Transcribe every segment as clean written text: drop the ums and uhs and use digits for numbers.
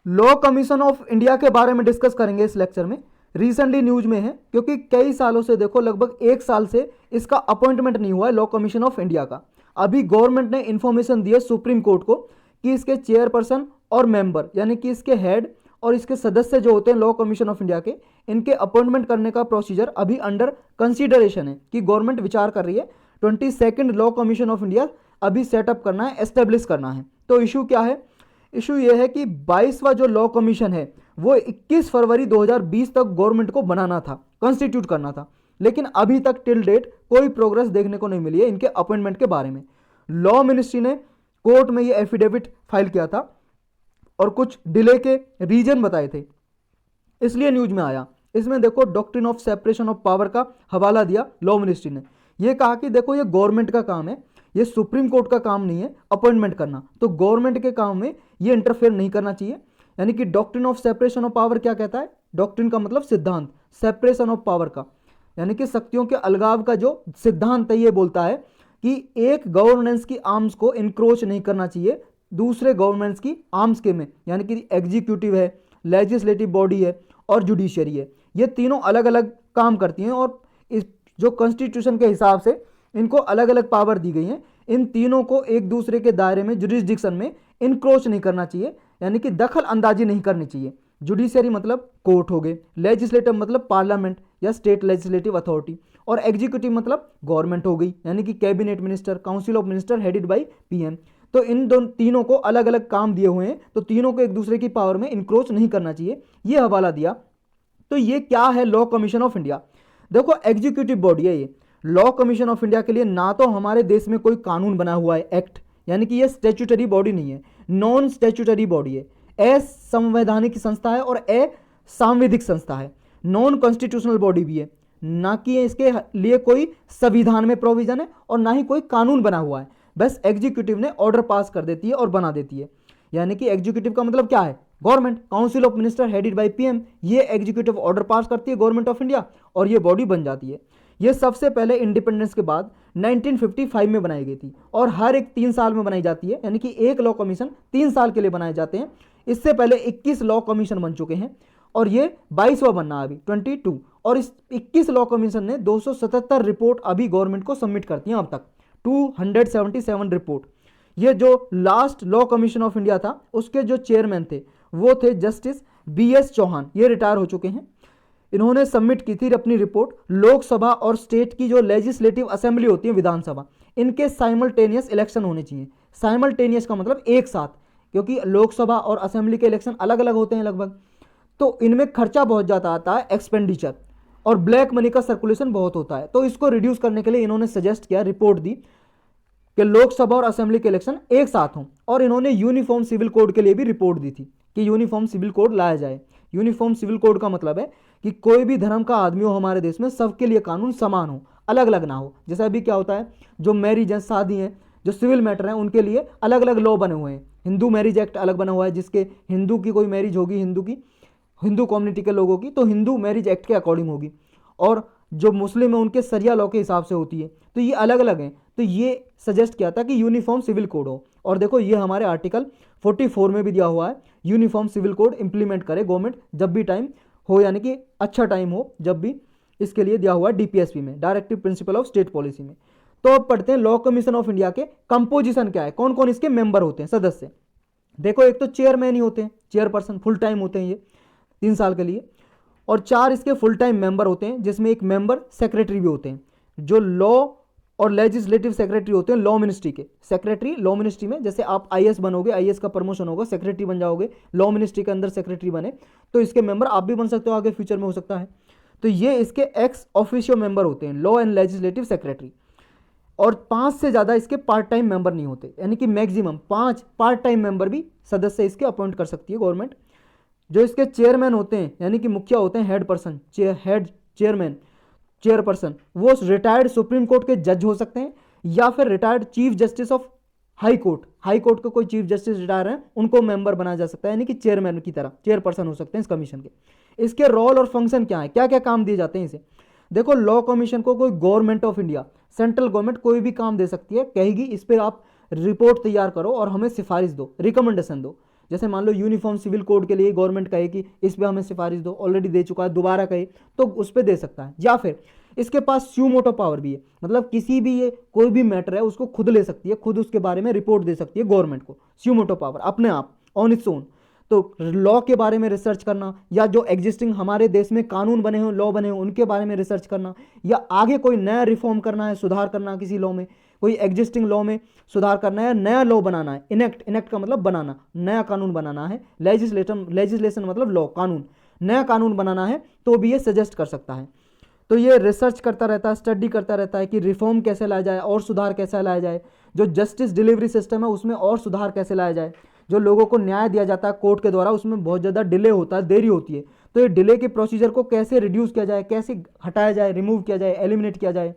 Law commission of India के बारे में डिस्कस करेंगे इस लेक्चर में। रिसेंटली न्यूज में है क्योंकि कई सालों से, देखो लगभग 1 साल से इसका अपॉइंटमेंट नहीं हुआ है लॉ कमीशन ऑफ इंडिया का। अभी गवर्नमेंट ने इंफॉर्मेशन दी है सुप्रीम कोर्ट को कि इसके चेयरपर्सन और मेंबर यानी कि इसके हेड और इसके सदस्य जो होते हैं लॉ कमीशन ऑफ इंडिया के, इनके अपॉइंटमेंट करने का प्रोसीजर अभी अंडर कंसीडरेशन है कि गवर्नमेंट विचार कर रही है। 22nd law commission of India अभी सेटअप करना है, एस्टेब्लिश करना है। तो इशू क्या है? इशू ये है कि 22वां जो लॉ कमीशन है वो 21 फरवरी 2020 तक गवर्नमेंट को बनाना था, कॉन्स्टिट्यूट करना था, लेकिन अभी तक टिल डेट कोई प्रोग्रेस देखने को नहीं मिली है इनके अपॉइंटमेंट के बारे में। लॉ मिनिस्ट्री ने कोर्ट में ये एफिडेविट फाइल किया था और कुछ डिले के रीजन बताए थे, इसलिए न्यूज में आया। इसमें देखो doctrine of separation of power का हवाला दिया लॉ मिनिस्ट्री ने। यह कहा कि देखो ये गवर्नमेंट का काम है, ये सुप्रीम कोर्ट का काम नहीं है अपॉइंटमेंट करना, तो गवर्नमेंट के काम में ये इंटरफेयर नहीं करना चाहिए। यानी कि doctrine of separation of power क्या कहता है? डॉक्ट्रिन का मतलब सिद्धांत, सेपरेशन ऑफ पावर का यानी कि शक्तियों के अलगाव का जो सिद्धांत है ये बोलता है कि एक गवर्नेंस की आर्म्स को इंक्रोच नहीं करना चाहिए दूसरे गवर्नमेंट्स की आर्म्स के में, यानी कि एग्जीक्यूटिव है, लेजिस्लेटिव बॉडी है और जुडिशियरी है, ये तीनों अलग अलग काम करती हैं और इस जो कॉन्स्टिट्यूशन के हिसाब से इनको अलग अलग पावर दी गई हैं। इन तीनों को एक दूसरे के दायरे में, जुरिस्डिक्शन में इनक्रोच नहीं करना चाहिए, यानी कि दखल अंदाजी नहीं करनी चाहिए। जुडिशियरी मतलब कोर्ट हो गए, लेजिस्लेटिव मतलब पार्लियामेंट या स्टेट लेजिस्लेटिव अथॉरिटी, और एग्जीक्यूटिव मतलब गवर्नमेंट हो गई, यानी कि cabinet minister, council of minister headed by PM. तो इन दोनों तीनों को अलग अलग काम दिए हुए हैं, तो तीनों को एक दूसरे की पावर में इनक्रोच नहीं करना चाहिए, ये हवाला दिया। तो ये क्या है लॉ कमीशन ऑफ इंडिया? देखो एग्जीक्यूटिव बॉडी है ये। लॉ कमीशन ऑफ इंडिया के लिए ना तो हमारे देश में कोई कानून बना हुआ है एक्ट, यानी कि ये स्टैट्यूटरी बॉडी नहीं है, नॉन स्टैट्यूटरी बॉडी है, असंवैधानिक संस्था है और असंवैधिक संस्था है, नॉन कॉन्स्टिट्यूशनल बॉडी भी है, ना कि इसके लिए कोई संविधान में प्रोविजन है और ना ही कोई कानून बना हुआ है। बस एग्जीक्यूटिव ने ऑर्डर पास कर देती है और बना देती है। यानी कि एग्जीक्यूटिव का मतलब क्या है? Government, council of minister headed by PM, ये एग्जीक्यूटिव ऑर्डर पास करती है गवर्नमेंट ऑफ इंडिया और ये बॉडी बन जाती है। ये सबसे पहले इंडिपेंडेंस के बाद 1955 में बनाई गई थी और हर एक 3 साल में बनाई जाती है, यानी कि एक लॉ कमीशन 3 साल के लिए बनाए जाते हैं। इससे पहले 21 लॉ कमीशन बन चुके हैं और ये 22वां बनना अभी 22, और इस 21 लॉ कमीशन ने 277 रिपोर्ट अभी गवर्नमेंट को सबमिट करती हैं अब तक, 277 रिपोर्ट। ये जो last law commission of India था उसके जो चेयरमैन थे वो थे जस्टिस BS चौहान, ये रिटायर हो चुके हैं। इन्होंने सबमिट की थी अपनी रिपोर्ट। लोकसभा और स्टेट की जो लेजिस्लेटिव असेंबली होती है, विधानसभा, इनके साइमल्टेनियस इलेक्शन होने चाहिए। साइमल्टेनियस का मतलब एक साथ, क्योंकि लोकसभा और असेंबली के इलेक्शन अलग अलग होते हैं लगभग, तो इनमें खर्चा बहुत ज़्यादा आता है, एक्सपेंडिचर, और ब्लैक मनी का सर्कुलेशन बहुत होता है। तो इसको रिड्यूस करने के लिए इन्होंने सजेस्ट किया, रिपोर्ट दी कि लोकसभा और असेंबली के इलेक्शन एक साथ हों, और इन्होंने यूनिफॉर्म सिविल कोड के लिए भी रिपोर्ट दी थी कि यूनिफॉर्म सिविल कोड लाया जाए। यूनिफॉर्म सिविल कोड का मतलब है कि कोई भी धर्म का आदमी हो हमारे देश में, सबके लिए कानून समान हो, अलग अलग ना हो। जैसे अभी क्या होता है, जो मैरिज है, शादी है, जो सिविल मैटर हैं, उनके लिए अलग अलग लॉ बने हुए हैं। हिंदू मैरिज एक्ट अलग बना हुआ है, जिसके हिंदू की कोई मैरिज होगी, हिंदू कम्युनिटी के लोगों की, तो हिंदू मैरिज एक्ट के अकॉर्डिंग होगी, और जो मुस्लिम है उनके सरिया लॉ के हिसाब से होती है। तो ये अलग अलग हैं। तो ये सजेस्ट किया था कि यूनिफॉर्म सिविल कोड हो, और देखो ये हमारे आर्टिकल 44 में भी दिया हुआ है, यूनिफॉर्म सिविल कोड इंप्लीमेंट करे गवर्नमेंट जब भी टाइम हो, यानी कि अच्छा टाइम हो जब भी, इसके लिए दिया हुआ है DPSP में, directive principle of state policy में। तो अब पढ़ते हैं लॉ कमीशन ऑफ इंडिया के कंपोजिशन क्या है, कौन कौन इसके मेंबर होते हैं, सदस्य। देखो एक तो चेयरमैन ही होते हैं, चेयरपर्सन फुल टाइम होते हैं ये 3 साल के लिए, और 4 इसके फुल टाइम मेंबर होते हैं, जिसमें एक मेंबर सेक्रेटरी भी होते हैं। जो लॉ और लेजिस्लेटिव सेक्रेटरी होते हैं लॉ मिनिस्ट्री के, सेक्रेटरी लॉ मिनिस्ट्री में, जैसे आप IAS बनोगे, IAS का प्रमोशन होगा, सेक्रेटरी बन जाओगे, लॉ मिनिस्ट्री के अंदर सेक्रेटरी बने, तो इसके मेंबर आप भी बन सकते हो, आगे फ्यूचर में हो सकता है। तो ये इसके एक्स ऑफिशियो मेंबर होते हैं, लॉ एंड लेजिस्लेटिव सेक्रेटरी, और 5 से ज़्यादा इसके पार्ट टाइम मेंबर नहीं होते, यानी कि मैक्सिमम 5 पार्ट टाइम मेंबर भी सदस्य इसके अपॉइंट कर सकती है गवर्नमेंट। जो इसके चेयरमैन होते हैं, यानी कि मुखिया होते हैं, head person, head chairman, chairperson, वो रिटायर्ड सुप्रीम कोर्ट के जज हो सकते हैं या फिर retired chief justice of high court के कोई चीफ जस्टिस रिटायर हैं, उनको मेंबर बनाया जा सकता है, यानी कि चेयरमैन की तरह चेयरपर्सन हो सकते हैं इस कमीशन के। इसके रोल और फंक्शन क्या है, क्या क्या काम दिए जाते हैं इसे? देखो लॉ कमीशन को कोई government of India, central government कोई भी काम दे सकती है, कहेगी इस पर आप रिपोर्ट तैयार करो और हमें सिफारिश दो, रिकमेंडेशन दो। जैसे मान लो यूनिफॉर्म सिविल कोड के लिए गवर्नमेंट कहे कि इस पे हमें सिफारिश दो, ऑलरेडी दे चुका है, दोबारा कहे तो उस पर दे सकता है। या फिर इसके पास स्यू मोटो पावर भी है, मतलब किसी भी ये कोई भी मैटर है उसको खुद ले सकती है, खुद उसके बारे में रिपोर्ट दे सकती है गवर्नमेंट को, स्यू मोटो पावर अपने आप ऑन इट्स ओन। तो लॉ के बारे में रिसर्च करना, या जो एग्जिस्टिंग हमारे देश में कानून बने हो, लॉ बने हो, उनके बारे में रिसर्च करना, या आगे कोई नया रिफॉर्म करना है, सुधार करना किसी लॉ में, कोई एग्जिस्टिंग लॉ में सुधार करना है, नया लॉ बनाना है, इनेक्ट का मतलब बनाना, नया कानून बनाना है, लेजिस्लेशन मतलब लॉ, कानून, नया कानून बनाना है, तो भी ये सजेस्ट कर सकता है। तो ये रिसर्च करता रहता है, स्टडी करता रहता है कि रिफॉर्म कैसे लाया जाए और सुधार कैसे लाया जाए, जो जस्टिस डिलीवरी सिस्टम है उसमें और सुधार कैसे लाया जाए, जो लोगों को न्याय दिया जाता है कोर्ट के द्वारा उसमें बहुत ज़्यादा डिले होता है, देरी होती है, तो ये डिले के प्रोसीजर को कैसे रिड्यूस किया जाए, कैसे हटाया जाए, रिमूव किया जाए, एलिमिनेट किया जाए,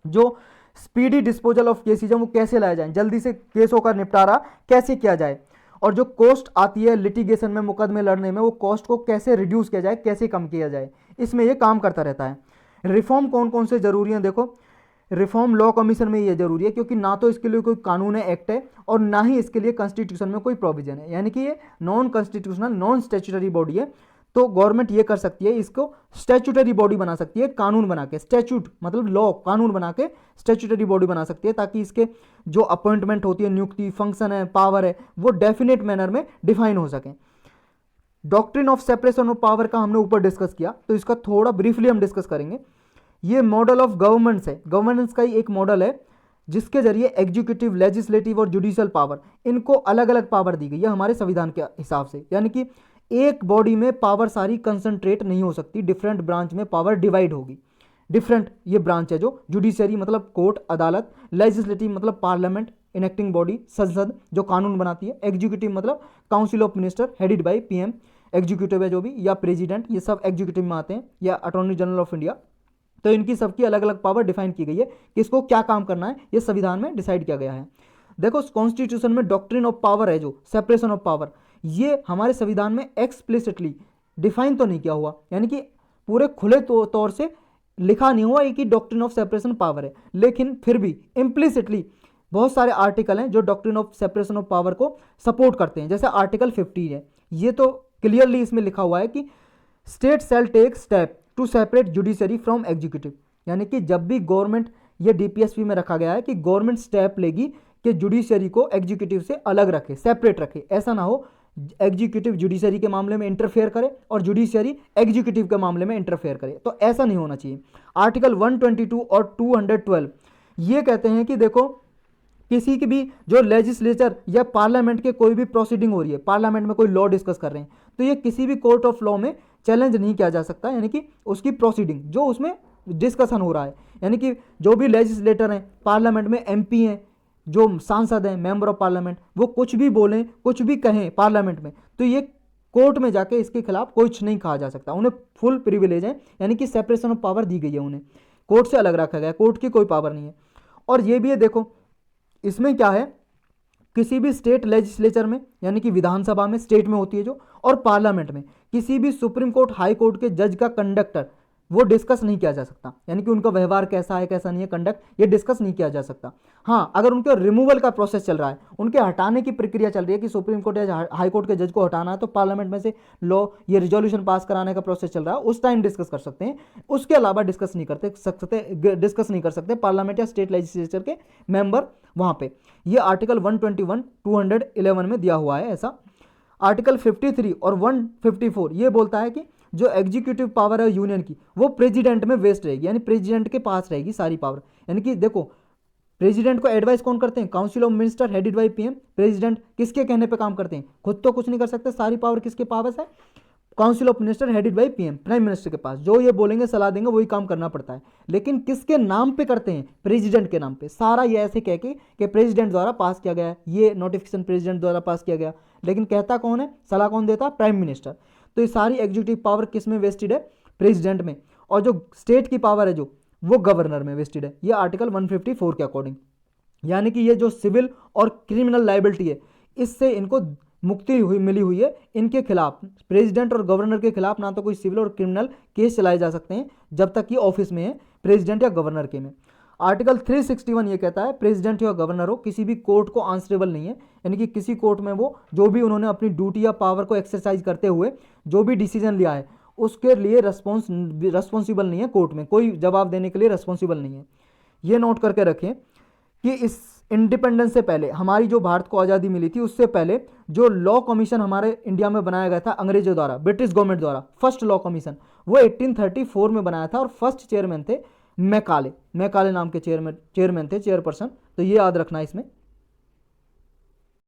जो स्पीडी डिस्पोजल ऑफ केसेज है वो कैसे लाया जाए, जल्दी से केसों का निपटारा कैसे किया जाए, और जो कॉस्ट आती है लिटिगेशन में, मुकदमे लड़ने में, वो कॉस्ट को कैसे रिड्यूस किया जाए, कैसे कम किया जाए, इसमें ये काम करता रहता है। रिफॉर्म कौन कौन से जरूरी हैं, देखो रिफॉर्म लॉ कमीशन में ये जरूरी है क्योंकि ना तो इसके लिए कोई कानून है, एक्ट है, और ना ही इसके लिए कॉन्स्टिट्यूशन में कोई प्रोविजन है, यानी कि ये non constitutional non statutory body है। तो गवर्नमेंट ये कर सकती है, इसको स्टैट्यूटरी बॉडी बना सकती है, कानून बना के, स्टैच्यूट मतलब लॉ, कानून बना के स्टैट्यूटरी बॉडी बना सकती है, ताकि इसके जो अपॉइंटमेंट होती है, नियुक्ति, फंक्शन है, पावर है, वो डेफिनेट मैनर में डिफाइन हो सके। Doctrine of separation of power का हमने ऊपर डिस्कस किया, तो इसका थोड़ा ब्रीफली हम डिस्कस करेंगे। ये मॉडल ऑफ गवर्नेंस है, गवर्नेंस का ही एक मॉडल है जिसके जरिए एग्जीक्यूटिव, लेजिस्लेटिव और जुडिशियल पावर, इनको अलग अलग पावर दी गई है हमारे संविधान के हिसाब से, यानी कि एक बॉडी में पावर सारी कंसंट्रेट नहीं हो सकती, डिफरेंट ब्रांच में पावर डिवाइड होगी। डिफरेंट ये ब्रांच है, जो जुडिशरी मतलब कोर्ट, अदालत, लेजिस्लेटिव मतलब पार्लियामेंट, इनेक्टिंग बॉडी संसद जो कानून बनाती है, एग्जीक्यूटिव मतलब council of minister headed by PM, executive है जो भी, या प्रेसिडेंट, ये सब एग्जीक्यूटिव में आते हैं, या अटॉर्नी जनरल ऑफ इंडिया। तो इनकी सबकी अलग अलग पावर डिफाइन की गई है, किसको क्या काम करना है, ये संविधान में डिसाइड किया गया है। देखो कॉन्स्टिट्यूशन में डॉक्ट्रिन ऑफ पावर है, जो सेपरेशन ऑफ पावर, ये हमारे संविधान में एक्सप्लिसिटली डिफाइन तो नहीं किया हुआ, यानी कि पूरे खुले तौर से लिखा नहीं हुआ कि डॉक्ट्रिन ऑफ सेपरेशन पावर है, लेकिन फिर भी इम्प्लिसिटली बहुत सारे आर्टिकल हैं जो doctrine of separation of power को सपोर्ट करते हैं। जैसे आर्टिकल 50 है, ये तो क्लियरली इसमें लिखा हुआ है कि state shall take step to separate judiciary from executive, यानी कि जब भी गवर्नमेंट, ये डीपीएसपी में रखा गया है कि गवर्नमेंट स्टेप लेगी कि जुडिशरी को एग्जीक्यूटिव से अलग रखे, सेपरेट रखे, ऐसा ना हो एग्जीक्यूटिव जुडिशरी के मामले में इंटरफेयर करे और जुडिशरी एग्जीक्यूटिव के मामले में इंटरफेयर करे, तो ऐसा नहीं होना चाहिए। आर्टिकल 122 और 212 ये कहते हैं कि देखो किसी की भी जो लेजिस्लेचर या पार्लियामेंट के कोई भी प्रोसीडिंग हो रही है, पार्लियामेंट में कोई लॉ डिस्कस कर रहे हैं, तो ये किसी भी कोर्ट ऑफ लॉ में चैलेंज नहीं किया जा सकता, यानी कि उसकी प्रोसीडिंग जो उसमें डिस्कशन हो रहा है, यानी कि जो भी लेजिस्लेटर हैं पार्लियामेंट में, एमपी हैं, जो सांसद हैं, मेंबर ऑफ पार्लियामेंट, वो कुछ भी बोलें, कुछ भी कहें पार्लियामेंट में, तो ये कोर्ट में जाके इसके खिलाफ कुछ नहीं कहा जा सकता, उन्हें फुल प्रिविलेज है, यानी कि सेपरेशन ऑफ पावर दी गई है, उन्हें कोर्ट से अलग रखा गया, कोर्ट की कोई पावर नहीं है। और ये भी है, देखो इसमें क्या है, किसी भी स्टेट लेजिस्लेचर में, यानी कि विधानसभा में, स्टेट में होती है जो, और पार्लियामेंट में किसी भी सुप्रीम कोर्ट, हाई कोर्ट के जज का कंडक्टर वो डिस्कस नहीं किया जा सकता, यानी कि उनका व्यवहार कैसा है कैसा नहीं है, कंडक्ट, ये डिस्कस नहीं किया जा सकता। हाँ, अगर उनके रिमूवल का प्रोसेस चल रहा है, उनके हटाने की प्रक्रिया चल रही है कि सुप्रीम कोर्ट या हाई कोर्ट के जज को हटाना है, तो पार्लियामेंट में से लॉ, ये रिजोल्यूशन पास कराने का प्रोसेस चल रहा है, उस टाइम डिस्कस कर सकते हैं, उसके अलावा डिस्कस नहीं कर सकते पार्लियामेंट या स्टेट लेजिस्लेचर के मेंबर वहां पे। ये आर्टिकल 121 211 में दिया हुआ है ऐसा। आर्टिकल 53 और 154 ये बोलता है कि जो एग्जीक्यूटिव पावर है यूनियन की, वो प्रेसिडेंट में वेस्ट रहेगी, यानी प्रेसिडेंट के पास रहेगी सारी पावर। यानी कि देखो प्रेसिडेंट को एडवाइस कौन करते हैं, council of minister headed by PM. President किसके कहने पे काम करते हैं, खुद तो कुछ नहीं कर सकते, सारी पावर किसके पास है, council of minister headed by PM, prime minister के पास, जो ये बोलेंगे सलाह देंगे वही काम करना पड़ता है। लेकिन किसके नाम पे करते हैं, प्रेसिडेंट के नाम पे, सारा ये ऐसे कह के कि प्रेसिडेंट द्वारा पास किया गया है, ये नोटिफिकेशन प्रेसिडेंट द्वारा पास किया गया, लेकिन कहता कौन है, सलाह कौन देता, प्राइम मिनिस्टर। तो ये सारी एग्जीक्यूटिव पावर किस में वेस्टेड है, प्रेसिडेंट में, और जो स्टेट की पावर है जो, वो गवर्नर में वेस्टेड है, ये आर्टिकल 154 के अकॉर्डिंग। यानी कि ये जो सिविल और क्रिमिनल लाइबिलिटी है, इससे इनको मुक्ति मिली हुई है। इनके खिलाफ, प्रेसिडेंट और गवर्नर के खिलाफ ना तो कोई सिविल और क्रिमिनल केस चलाए जा सकते हैं जब तक ये ऑफिस में है, प्रेसिडेंट या गवर्नर के में। आर्टिकल 361 ये कहता है प्रेसिडेंट या गवर्नर हो किसी भी कोर्ट को आंसरेबल नहीं है, यानी कि किसी कोर्ट में वो जो भी उन्होंने अपनी ड्यूटी या पावर को एक्सरसाइज करते हुए जो भी डिसीजन लिया है उसके लिए रिस्पॉन्सिबल नहीं है, कोर्ट में कोई जवाब देने के लिए रिस्पॉन्सिबल नहीं है। ये नोट करके रखें कि इस इंडिपेंडेंस से पहले, हमारी जो भारत को आज़ादी मिली थी उससे पहले जो लॉ कमीशन हमारे इंडिया में बनाया गया था अंग्रेजों द्वारा, ब्रिटिश गवर्नमेंट द्वारा, फर्स्ट लॉ कमीशन, वो 1834 में बनाया था और फर्स्ट चेयरमैन थे मैकाले नाम के चेयरमैन थे, चेयरपर्सन। तो ये याद रखना है इसमें।